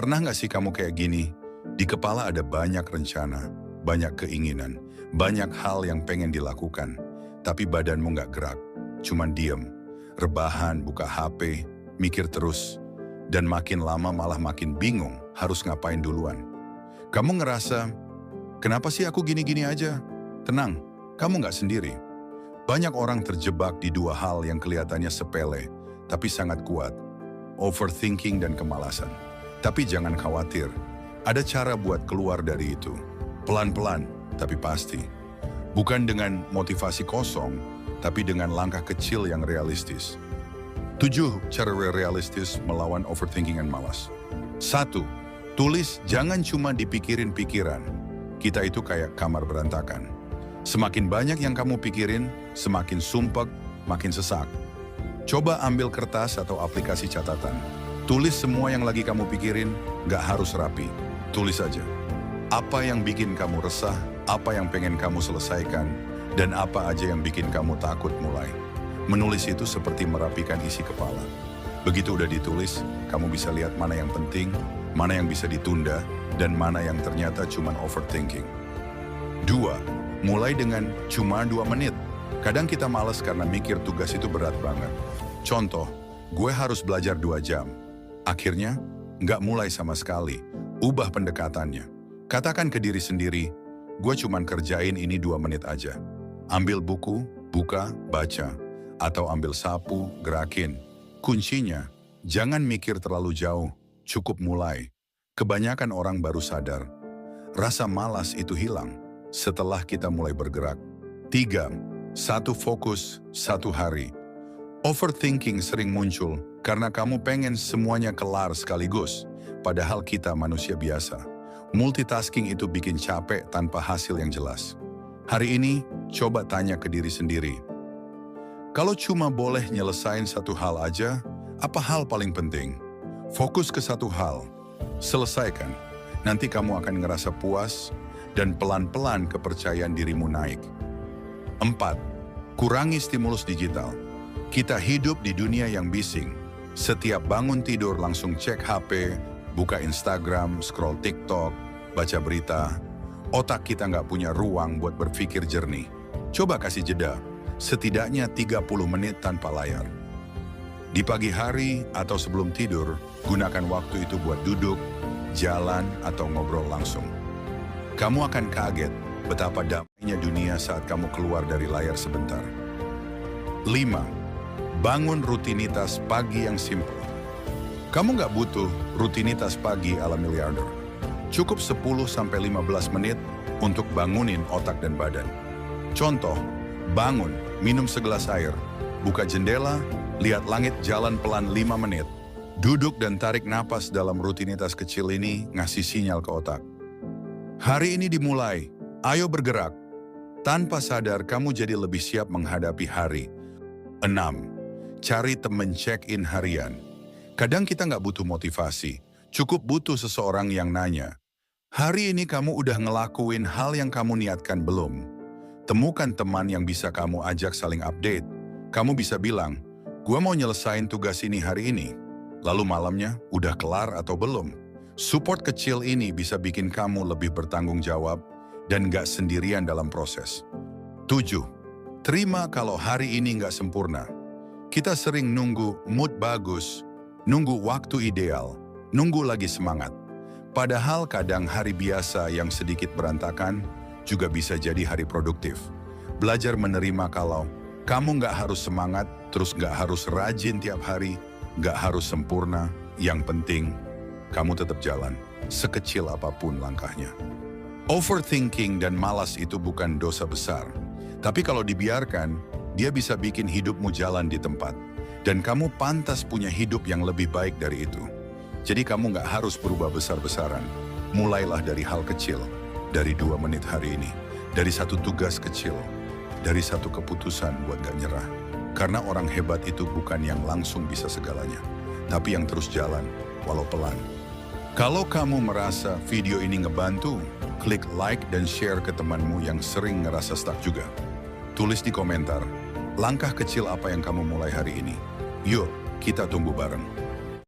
Pernah nggak sih kamu kayak gini? Di kepala ada banyak rencana, banyak keinginan, banyak hal yang pengen dilakukan. Tapi badanmu nggak gerak, cuman diem. Rebahan, buka HP, mikir terus. Dan makin lama malah makin bingung harus ngapain duluan. Kamu ngerasa, kenapa sih aku gini-gini aja? Tenang, kamu nggak sendiri. Banyak orang terjebak di dua hal yang kelihatannya sepele, tapi sangat kuat. Overthinking dan kemalasan. Tapi jangan khawatir, ada cara buat keluar dari itu. Pelan-pelan, tapi pasti. Bukan dengan motivasi kosong, tapi dengan langkah kecil yang realistis. 7 cara realistis melawan overthinking dan malas. 1. Tulis, jangan cuma dipikirin pikiran. Kita itu kayak kamar berantakan. Semakin banyak yang kamu pikirin, semakin sumpek, makin sesak. Coba ambil kertas atau aplikasi catatan. Tulis semua yang lagi kamu pikirin, gak harus rapi. Tulis aja. Apa yang bikin kamu resah, apa yang pengen kamu selesaikan, dan apa aja yang bikin kamu takut mulai. Menulis itu seperti merapikan isi kepala. Begitu udah ditulis, kamu bisa lihat mana yang penting, mana yang bisa ditunda, dan mana yang ternyata cuma overthinking. 2. Mulai dengan cuma 2 menit. Kadang kita malas karena mikir tugas itu berat banget. Contoh, gue harus belajar 2 jam. Akhirnya, nggak mulai sama sekali. Ubah pendekatannya. Katakan ke diri sendiri, gue cuman kerjain ini 2 menit aja. Ambil buku, buka, baca. Atau ambil sapu, gerakin. Kuncinya, jangan mikir terlalu jauh, cukup mulai. Kebanyakan orang baru sadar, rasa malas itu hilang setelah kita mulai bergerak. 3. 1 fokus, 1 hari. Overthinking sering muncul karena kamu pengen semuanya kelar sekaligus, padahal kita manusia biasa. Multitasking itu bikin capek tanpa hasil yang jelas. Hari ini, coba tanya ke diri sendiri, kalau cuma boleh nyelesain 1 hal aja, apa hal paling penting? Fokus ke 1 hal, selesaikan. Nanti kamu akan ngerasa puas dan pelan-pelan kepercayaan dirimu naik. 4. Kurangi stimulus digital. Kita hidup di dunia yang bising. Setiap bangun tidur langsung cek HP, buka Instagram, scroll TikTok, baca berita. Otak kita nggak punya ruang buat berpikir jernih. Coba kasih jeda. Setidaknya 30 menit tanpa layar. Di pagi hari atau sebelum tidur, gunakan waktu itu buat duduk, jalan, atau ngobrol langsung. Kamu akan kaget betapa damainya dunia saat kamu keluar dari layar sebentar. 5. Bangun rutinitas pagi yang simpel. Kamu nggak butuh rutinitas pagi ala miliarder. Cukup 10-15 menit untuk bangunin otak dan badan. Contoh, bangun, minum segelas air, buka jendela, lihat langit jalan pelan 5 menit. Duduk dan tarik napas dalam rutinitas kecil ini ngasih sinyal ke otak. Hari ini dimulai, ayo bergerak. Tanpa sadar kamu jadi lebih siap menghadapi hari. 6. Cari temen check-in harian. Kadang kita nggak butuh motivasi, cukup butuh seseorang yang nanya, hari ini kamu udah ngelakuin hal yang kamu niatkan belum? Temukan teman yang bisa kamu ajak saling update. Kamu bisa bilang, gue mau nyelesain tugas ini hari ini. Lalu malamnya, udah kelar atau belum? Support kecil ini bisa bikin kamu lebih bertanggung jawab dan gak sendirian dalam proses. 7. Terima kalau hari ini gak sempurna. Kita sering nunggu mood bagus, nunggu waktu ideal, nunggu lagi semangat. Padahal kadang hari biasa yang sedikit berantakan juga bisa jadi hari produktif. Belajar menerima kalau kamu nggak harus semangat, terus nggak harus rajin tiap hari, nggak harus sempurna. Yang penting, kamu tetap jalan, sekecil apapun langkahnya. Overthinking dan malas itu bukan dosa besar. Tapi kalau dibiarkan, dia bisa bikin hidupmu jalan di tempat. Dan kamu pantas punya hidup yang lebih baik dari itu. Jadi kamu nggak harus berubah besar-besaran. Mulailah dari hal kecil. Dari 2 menit hari ini, dari 1 tugas kecil, dari 1 keputusan buat gak nyerah. Karena orang hebat itu bukan yang langsung bisa segalanya, tapi yang terus jalan, walau pelan. Kalau kamu merasa video ini ngebantu, klik like dan share ke temanmu yang sering ngerasa stuck juga. Tulis di komentar, langkah kecil apa yang kamu mulai hari ini. Yuk, kita tumbuh bareng.